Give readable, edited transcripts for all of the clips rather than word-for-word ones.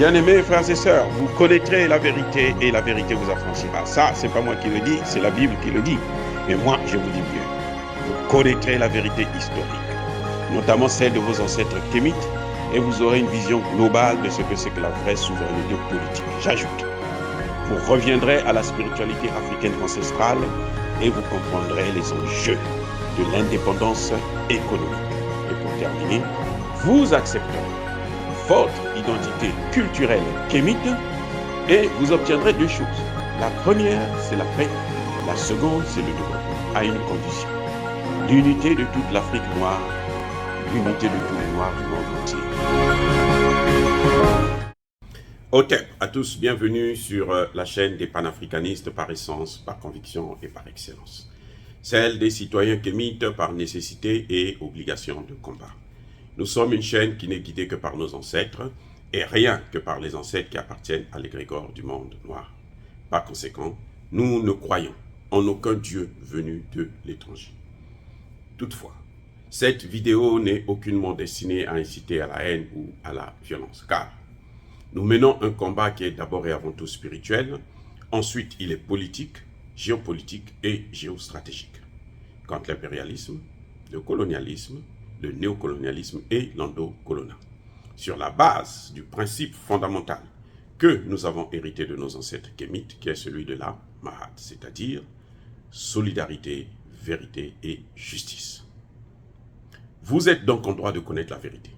Bien-aimés frères et sœurs, vous connaîtrez la vérité et la vérité vous affranchira. Ça, c'est pas moi qui le dis, c'est la Bible qui le dit. Mais moi, je vous dis mieux. Vous connaîtrez la vérité historique, notamment celle de vos ancêtres kémites, et vous aurez une vision globale de ce que c'est que la vraie souveraineté politique. J'ajoute, vous reviendrez à la spiritualité africaine ancestrale et vous comprendrez les enjeux de l'indépendance économique. Et pour terminer, vous accepterez votre identité culturelle kémite et vous obtiendrez deux choses. La première, c'est la paix. La seconde, c'est le développement, à une condition. L'unité de toute l'Afrique noire, l'unité de tous les Noirs du monde entier. Ok, à tous, bienvenue sur la chaîne des panafricanistes par essence, par conviction et par excellence. Celle des citoyens kémites par nécessité et obligation de combat. Nous sommes une chaîne qui n'est guidée que par nos ancêtres et rien que par les ancêtres qui appartiennent à l'égrégore du monde noir. Par conséquent, nous ne croyons en aucun Dieu venu de l'étranger. Toutefois, cette vidéo n'est aucunement destinée à inciter à la haine ou à la violence, car nous menons un combat qui est d'abord et avant tout spirituel, ensuite il est politique, géopolitique et géostratégique. Contre l'impérialisme, le colonialisme, le néocolonialisme et l'endocoloniat, sur la base du principe fondamental que nous avons hérité de nos ancêtres kémites, qui est celui de la Mahat, c'est-à-dire solidarité, vérité et justice. Vous êtes donc en droit de connaître la vérité,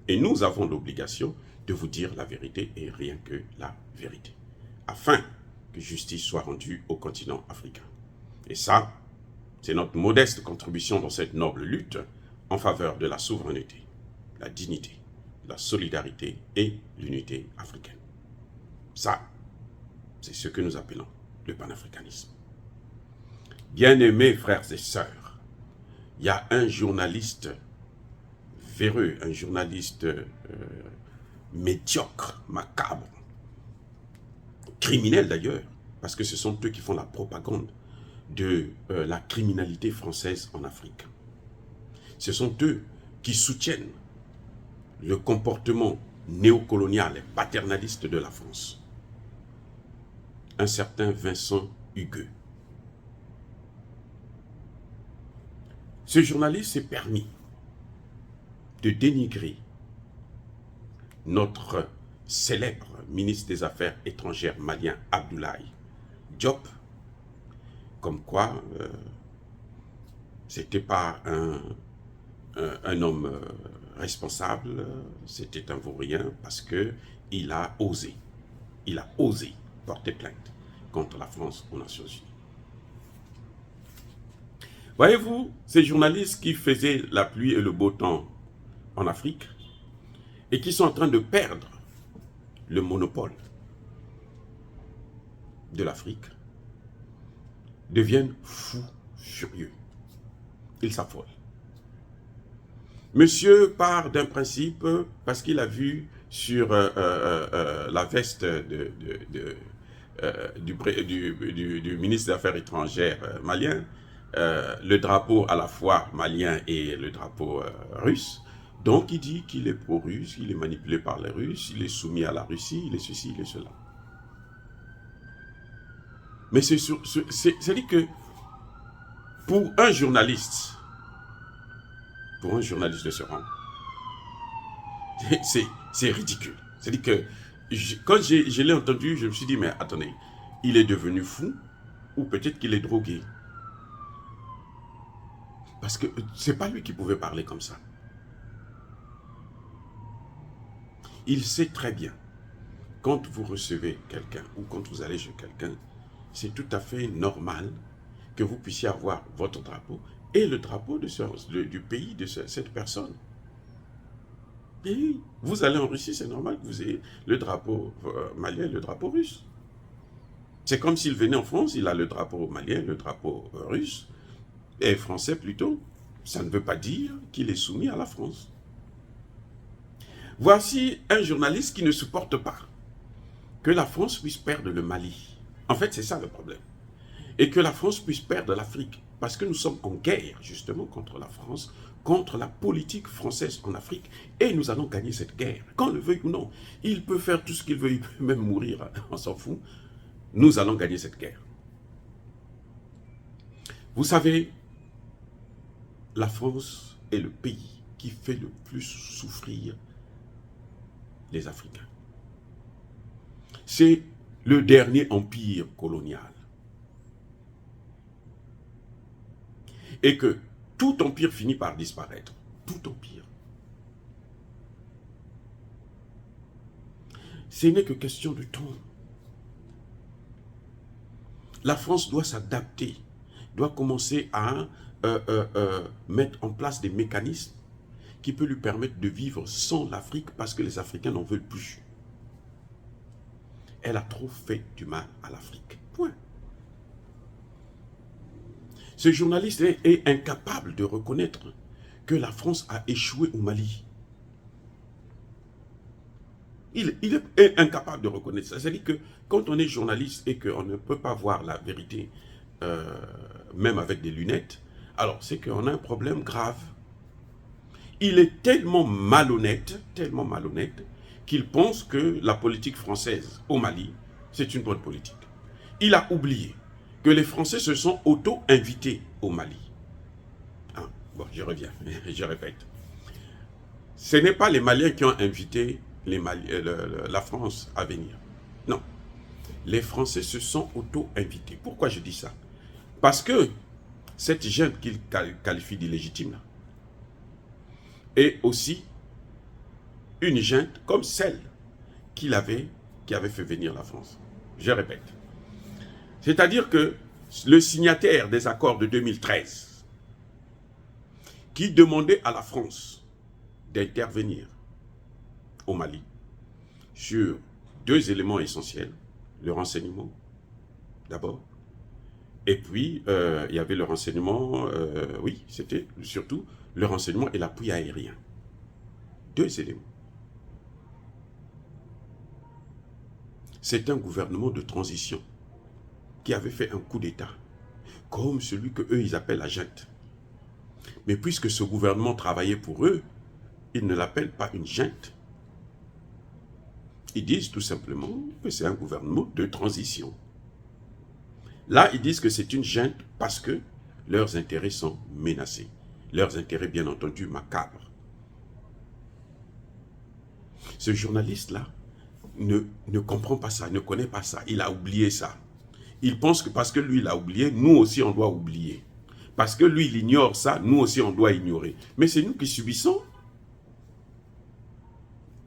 et nous avons l'obligation de vous dire la vérité et rien que la vérité, afin que justice soit rendue au continent africain. Et ça, c'est notre modeste contribution dans cette noble lutte en faveur de la souveraineté, la dignité, la solidarité et l'unité africaine. Ça, c'est ce que nous appelons le panafricanisme. Bien-aimés frères et sœurs, il y a un journaliste véreux, un journaliste médiocre, macabre, criminel d'ailleurs, parce que ce sont eux qui font la propagande de la criminalité française en Afrique. Ce sont eux qui soutiennent le comportement néocolonial et paternaliste de la France. Un certain Vincent Hugues. Ce journaliste s'est permis de dénigrer notre célèbre ministre des Affaires étrangères malien Abdoulaye Diop, comme quoi c'était pas un homme responsable, c'était un vaurien parce qu'il a osé porter plainte contre la France aux Nations Unies. Voyez-vous, ces journalistes qui faisaient la pluie et le beau temps en Afrique et qui sont en train de perdre le monopole de l'Afrique deviennent fous furieux. Ils s'affolent. Monsieur part d'un principe parce qu'il a vu sur la veste du ministre des Affaires étrangères malien le drapeau à la fois malien et le drapeau russe. Donc il dit qu'il est pro-russe, il est manipulé par les Russes, il est soumis à la Russie, il est ceci, il est cela. Mais c'est-à-dire que pour un journaliste de ce rang, c'est ridicule. C'est-à-dire que quand je l'ai entendu, je me suis dit, mais attendez, il est devenu fou ou peut-être qu'il est drogué. Parce que c'est pas lui qui pouvait parler comme ça. Il sait très bien, quand vous recevez quelqu'un ou quand vous allez chez quelqu'un, c'est tout à fait normal que vous puissiez avoir votre drapeau et le drapeau du pays de cette personne. Et vous allez en Russie, c'est normal que vous ayez le drapeau malien et le drapeau russe. C'est comme s'il venait en France, il a le drapeau malien, le drapeau russe, et français plutôt. Ça ne veut pas dire qu'il est soumis à la France. Voici un journaliste qui ne supporte pas que la France puisse perdre le Mali. En fait, c'est ça le problème. Et que la France puisse perdre l'Afrique. Parce que nous sommes en guerre, justement, contre la France contre la politique française en Afrique et nous allons gagner cette guerre. Qu'on le veuille ou non, il peut faire tout ce qu'il veut, il peut même mourir, on s'en fout. Nous allons gagner cette guerre. Vous savez, la France est le pays qui fait le plus souffrir les Africains. C'est le dernier empire colonial. Et que tout empire finit par disparaître. Tout empire. Ce n'est que question de temps. La France doit s'adapter, doit commencer à mettre en place des mécanismes qui peuvent lui permettre de vivre sans l'Afrique parce que les Africains n'en veulent plus. Elle a trop fait du mal à l'Afrique. Point. Ce journaliste est incapable de reconnaître que la France a échoué au Mali. Il est incapable de reconnaître ça. C'est-à-dire que quand on est journaliste et qu'on ne peut pas voir la vérité, même avec des lunettes, alors c'est qu'on a un problème grave. Il est tellement malhonnête qu'il pense que la politique française au Mali, c'est une bonne politique. Il a oublié que les Français se sont auto-invités au Mali. Ah, bon, je reviens, je répète. Ce n'est pas les Maliens qui ont invité la France à venir. Non. Les Français se sont auto-invités. Pourquoi je dis ça? Parce que cette junte qu'ils qualifient d'illégitime là, est aussi une junte comme celle qui avait fait venir la France. Je répète. C'est-à-dire que le signataire des accords de 2013, qui demandait à la France d'intervenir au Mali sur deux éléments essentiels, le renseignement d'abord, et puis il y avait le renseignement, oui, c'était surtout le renseignement et l'appui aérien. Deux éléments. C'est un gouvernement de transition qui avait fait un coup d'État, comme celui que eux ils appellent la junte. Mais puisque ce gouvernement travaillait pour eux, ils ne l'appellent pas une junte. Ils disent tout simplement que c'est un gouvernement de transition. Là, ils disent que c'est une junte parce que leurs intérêts sont menacés. Leurs intérêts, bien entendu, macabres. Ce journaliste-là ne comprend pas ça, ne connaît pas ça. Il a oublié ça. Il pense que parce que lui, il a oublié, nous aussi, on doit oublier. Parce que lui, il ignore ça, nous aussi, on doit ignorer. Mais c'est nous qui subissons.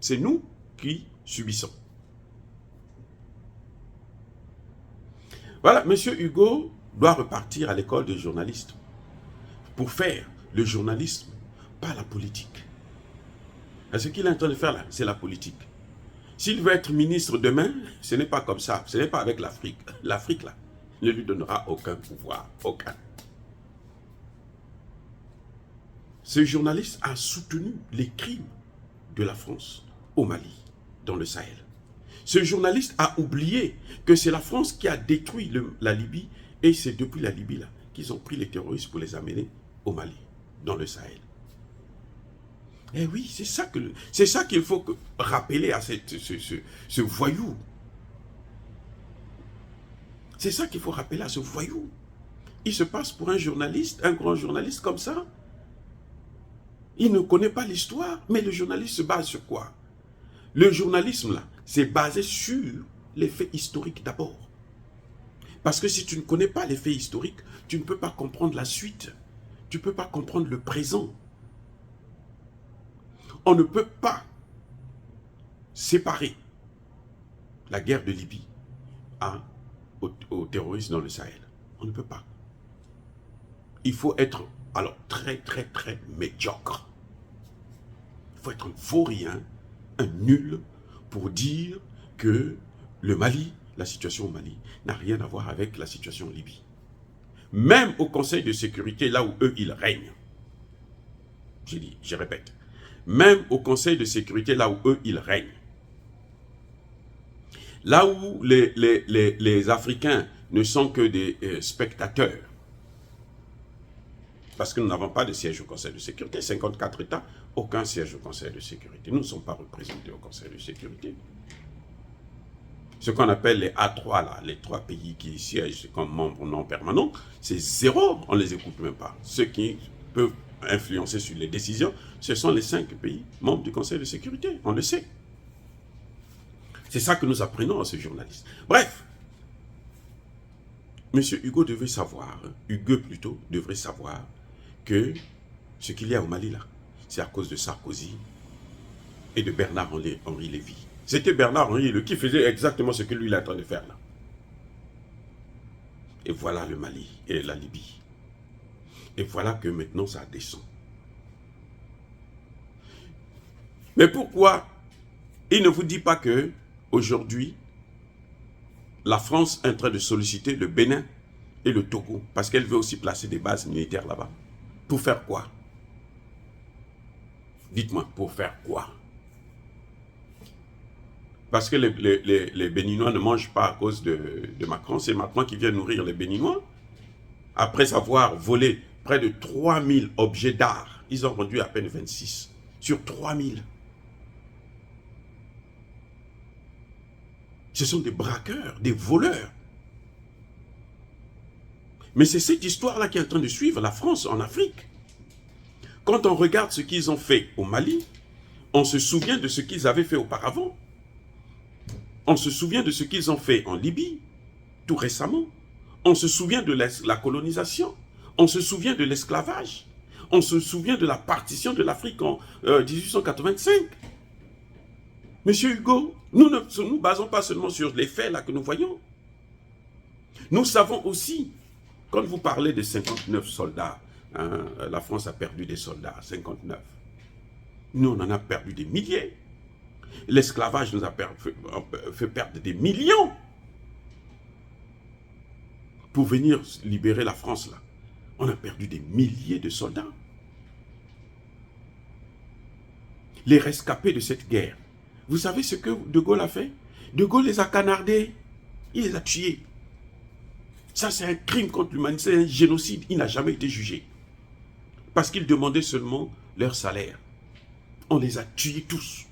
C'est nous qui subissons. Voilà, M. Hugo doit repartir à l'école des journalistes pour faire le journalisme, pas la politique. Et ce qu'il est en train de faire là, c'est la politique. S'il veut être ministre demain, ce n'est pas comme ça. Ce n'est pas avec l'Afrique. L'Afrique, là, ne lui donnera aucun pouvoir. Aucun. Ce journaliste a soutenu les crimes de la France au Mali, dans le Sahel. Ce journaliste a oublié que c'est la France qui a détruit la Libye et c'est depuis la Libye là qu'ils ont pris les terroristes pour les amener au Mali, dans le Sahel. Eh oui, c'est ça qu'il faut rappeler à ce voyou. C'est ça qu'il faut rappeler à ce voyou. Il se passe pour un journaliste, un grand journaliste comme ça. Il ne connaît pas l'histoire, mais le journaliste se base sur quoi? Le journalisme, là, c'est basé sur les faits historiques d'abord. Parce que si tu ne connais pas les faits historiques, tu ne peux pas comprendre la suite. Tu ne peux pas comprendre le présent. On ne peut pas séparer la guerre de Libye au terrorisme dans le Sahel. On ne peut pas. Il faut être alors très médiocre. Il faut être un vaurien, un nul pour dire que le Mali, la situation au Mali, n'a rien à voir avec la situation en Libye. Même au Conseil de sécurité, là où eux, ils règnent. Je répète. Même au Conseil de sécurité, là où eux, ils règnent. Là où les Africains ne sont que des spectateurs. Parce que nous n'avons pas de siège au Conseil de sécurité. 54 États, aucun siège au Conseil de sécurité. Nous ne sommes pas représentés au Conseil de sécurité. Ce qu'on appelle les A3, là, les 3 pays qui siègent comme membres non permanents, c'est zéro, on ne les écoute même pas. Ceux qui peuvent influencer sur les décisions, ce sont les 5 pays membres du Conseil de sécurité, on le sait. C'est ça que nous apprenons à ce journaliste. Bref, M. Hugo devait savoir, Hugo plutôt, devrait savoir que ce qu'il y a au Mali là, c'est à cause de Sarkozy et de Bernard-Henri Lévy. C'était Bernard-Henri Lévy qui faisait exactement ce que lui il est en train de faire là. Et voilà le Mali et la Libye. Et voilà que maintenant ça descend. Mais pourquoi il ne vous dit pas que aujourd'hui la France est en train de solliciter le Bénin et le Togo parce qu'elle veut aussi placer des bases militaires là-bas? Pour faire quoi? Dites-moi, pour faire quoi? Parce que les Béninois ne mangent pas à cause de Macron. C'est Macron qui vient nourrir les Béninois. Après avoir volé près de 3000 objets d'art, ils ont rendu à peine 26 sur 3000. Ce sont des braqueurs, des voleurs. Mais c'est cette histoire-là qui est en train de suivre la France en Afrique. Quand on regarde ce qu'ils ont fait au Mali, on se souvient de ce qu'ils avaient fait auparavant. On se souvient de ce qu'ils ont fait en Libye, tout récemment. On se souvient de la colonisation. On se souvient de l'esclavage. On se souvient de la partition de l'Afrique en 1885. Monsieur Hugo, nous ne nous basons pas seulement sur les faits là que nous voyons. Nous savons aussi, quand vous parlez de 59 soldats, hein, la France a perdu des soldats, 59. Nous, on en a perdu des milliers. L'esclavage nous a fait perdre des millions pour venir libérer la France là. On a perdu des milliers de soldats. Les rescapés de cette guerre. Vous savez ce que De Gaulle a fait? De Gaulle les a canardés. Il les a tués. Ça, c'est un crime contre l'humanité, c'est un génocide. Il n'a jamais été jugé. Parce qu'ils demandaient seulement leur salaire. On les a tués tous.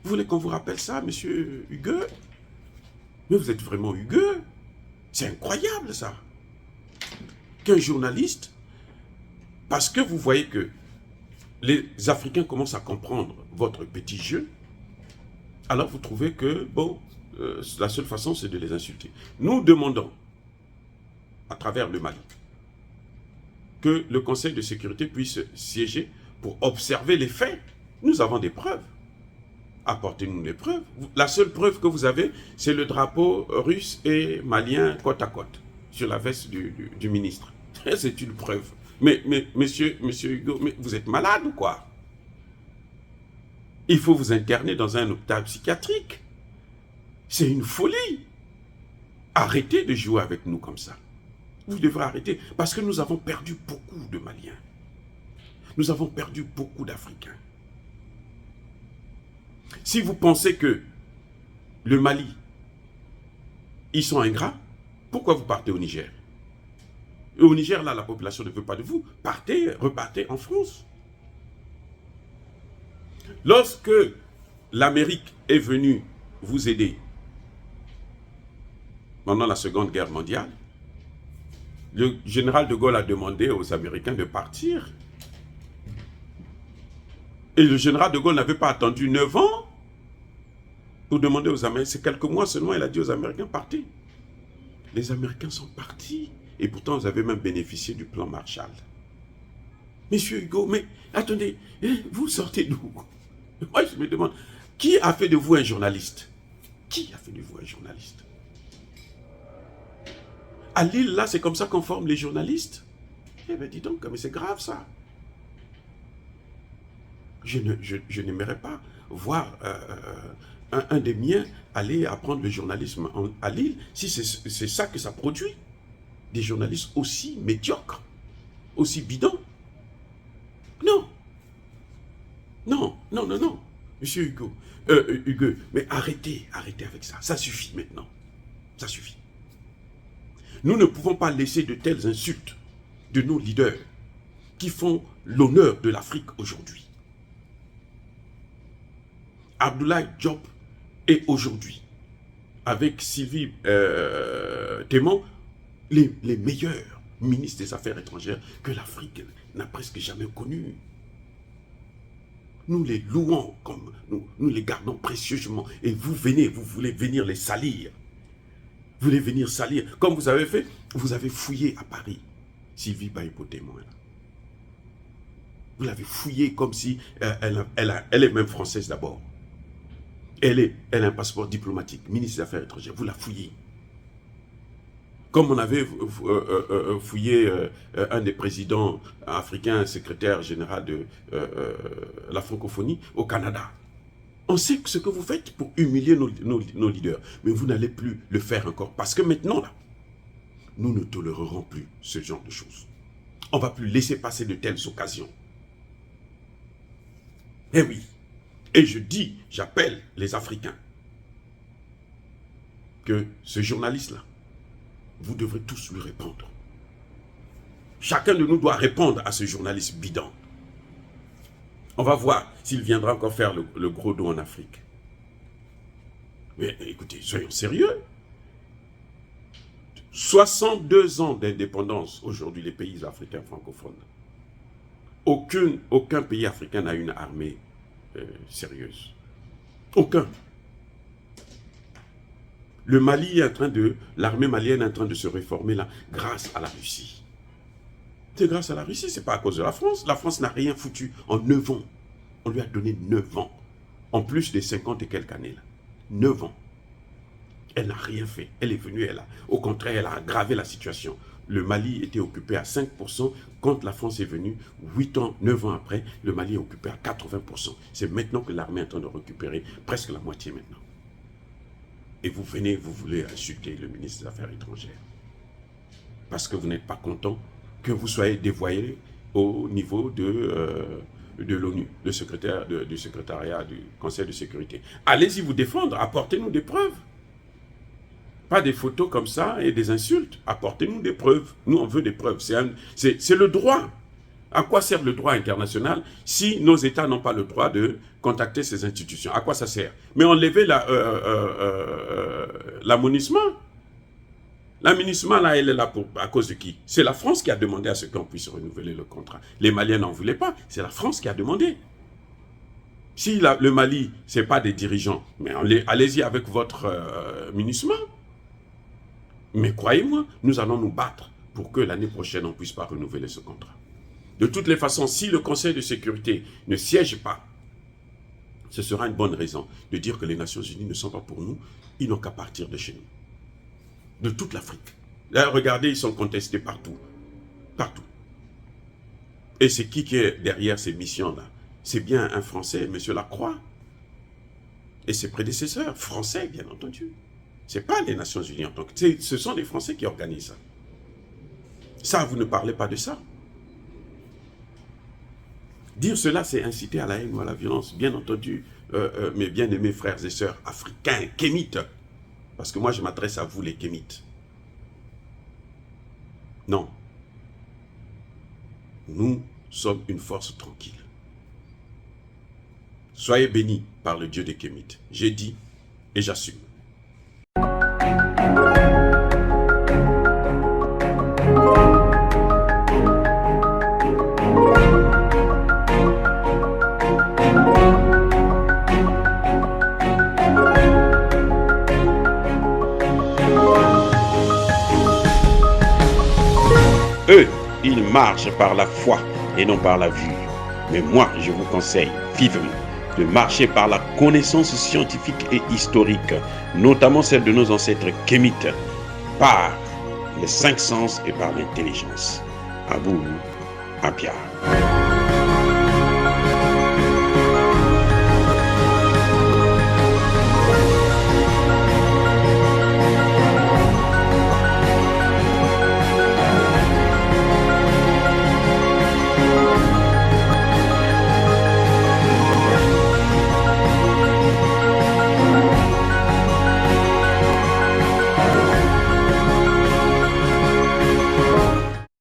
Vous voulez qu'on vous rappelle ça, monsieur Hugues? Mais vous êtes vraiment Hugues? C'est incroyable, ça. Qu'un journaliste, parce que vous voyez que les Africains commencent à comprendre votre petit jeu, alors vous trouvez que, bon, la seule façon, c'est de les insulter. Nous demandons, à travers le Mali, que le Conseil de sécurité puisse siéger pour observer les faits. Nous avons des preuves. Apportez-nous les preuves. La seule preuve que vous avez, c'est le drapeau russe et malien côte à côte, sur la veste du ministre. C'est une preuve. Mais monsieur Hugo, mais vous êtes malade ou quoi? Il faut vous interner dans un hôpital psychiatrique. C'est une folie. Arrêtez de jouer avec nous comme ça. Vous devrez arrêter, parce que nous avons perdu beaucoup de Maliens. Nous avons perdu beaucoup d'Africains. Si vous pensez que le Mali, ils sont ingrats, pourquoi vous partez au Niger? Et au Niger, là, la population ne veut pas de vous. Partez, repartez en France. Lorsque l'Amérique est venue vous aider pendant la Seconde Guerre mondiale, le général de Gaulle a demandé aux Américains de partir. Et le général de Gaulle n'avait pas attendu 9 ans pour demander aux Américains. C'est quelques mois seulement, il a dit aux Américains, partez. Les Américains sont partis. Et pourtant, vous avez même bénéficié du plan Marshall. Monsieur Hugo, mais attendez, vous sortez d'où? Moi, je me demande, qui a fait de vous un journaliste? Qui a fait de vous un journaliste? À Lille, là, c'est comme ça qu'on forme les journalistes? Eh bien, dis donc, mais c'est grave, ça. Je n'aimerais pas voir un des miens aller apprendre le journalisme à Lille, si c'est ça que ça produit. Des journalistes aussi médiocres, aussi bidons. Non. Non, non, non, non. Monsieur Hugo, Hugo, mais arrêtez avec ça. Ça suffit maintenant. Ça suffit. Nous ne pouvons pas laisser de telles insultes de nos leaders. qui font l'honneur de l'Afrique aujourd'hui. Abdoulaye Diop est aujourd'hui, avec Sylvie Témon, les meilleurs ministres des Affaires étrangères que l'Afrique n'a presque jamais connus. Nous les louons, comme nous les gardons précieusement. Et vous venez, vous voulez venir les salir. Vous voulez venir salir. Comme vous avez fait, vous avez fouillé à Paris. Sylvie Témon est là. Vous l'avez fouillée comme si elle est même française d'abord. Elle a un passeport diplomatique, ministre des Affaires étrangères. Vous la fouillez. Comme on avait fouillé un des présidents africains, secrétaire général de la francophonie au Canada. On sait ce que vous faites pour humilier nos leaders. Mais vous n'allez plus le faire encore. Parce que maintenant, là, nous ne tolérerons plus ce genre de choses. On ne va plus laisser passer de telles occasions. Eh oui. Et je dis, j'appelle les Africains, que ce journaliste-là, vous devrez tous lui répondre. Chacun de nous doit répondre à ce journaliste bidon. On va voir s'il viendra encore faire le gros dos en Afrique. Mais écoutez, soyons sérieux. 62 ans d'indépendance, aujourd'hui, les pays africains francophones. Aucun pays africain n'a une armée sérieuse. Aucun. L'armée malienne est en train de se réformer là, grâce à la Russie. C'est grâce à la Russie, c'est pas à cause de la France. La France n'a rien foutu en 9 ans. On lui a donné 9 ans. En plus des 50 et quelques années là. 9 ans. Elle n'a rien fait. Elle est venue, au contraire, elle a aggravé la situation. Le Mali était occupé à 5%. Quand la France est venue, 9 ans après, le Mali est occupé à 80%. C'est maintenant que l'armée est en train de récupérer presque la moitié maintenant. Et vous venez, vous voulez insulter le ministre des Affaires étrangères. Parce que vous n'êtes pas content que vous soyez dévoyé au niveau de l'ONU, du secrétariat du Conseil de sécurité. Allez-y vous défendre, apportez-nous des preuves. Pas des photos comme ça et des insultes. Apportez-nous des preuves. Nous, on veut des preuves. C'est le droit. À quoi sert le droit international si nos États n'ont pas le droit de contacter ces institutions? À quoi ça sert? Mais enlever l'amonissement. L'amonissement, là, elle est là à cause de qui? C'est la France qui a demandé à ce qu'on puisse renouveler le contrat. Les Maliens n'en voulaient pas. C'est la France qui a demandé. Si le Mali, ce n'est pas des dirigeants, mais allez-y avec votre munissement. Mais croyez-moi, nous allons nous battre pour que l'année prochaine, on ne puisse pas renouveler ce contrat. De toutes les façons, si le Conseil de sécurité ne siège pas, ce sera une bonne raison de dire que les Nations Unies ne sont pas pour nous, ils n'ont qu'à partir de chez nous. De toute l'Afrique. Là, regardez, ils sont contestés partout. Partout. Et c'est qui est derrière ces missions-là? C'est bien un Français, M. Lacroix. Et ses prédécesseurs, français, bien entendu. Ce n'est pas les Nations Unies en tant que... Ce sont les Français qui organisent ça. Ça, vous ne parlez pas de ça. Dire cela, c'est inciter à la haine ou à la violence. Bien entendu, mes bien-aimés frères et sœurs africains, kémites. Parce que moi, je m'adresse à vous, les kémites. Non. Nous sommes une force tranquille. Soyez bénis par le Dieu des kémites. J'ai dit et j'assume. Eux, ils marchent par la foi et non par la vue. Mais moi, je vous conseille vivement de marcher par la connaissance scientifique et historique, notamment celle de nos ancêtres kémites, par les 5 sens et par l'intelligence. À vous, à Pierre.